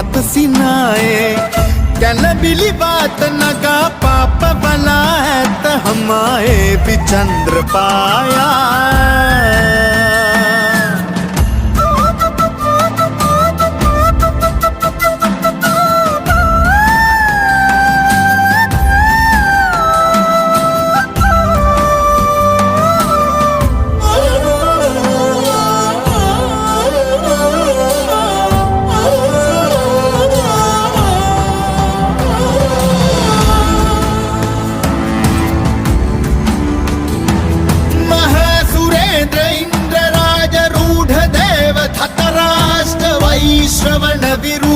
मत सिनाए कल बिली बात नगा पाप बला है त हमाए भी चंद्र पाया श्रवण विरु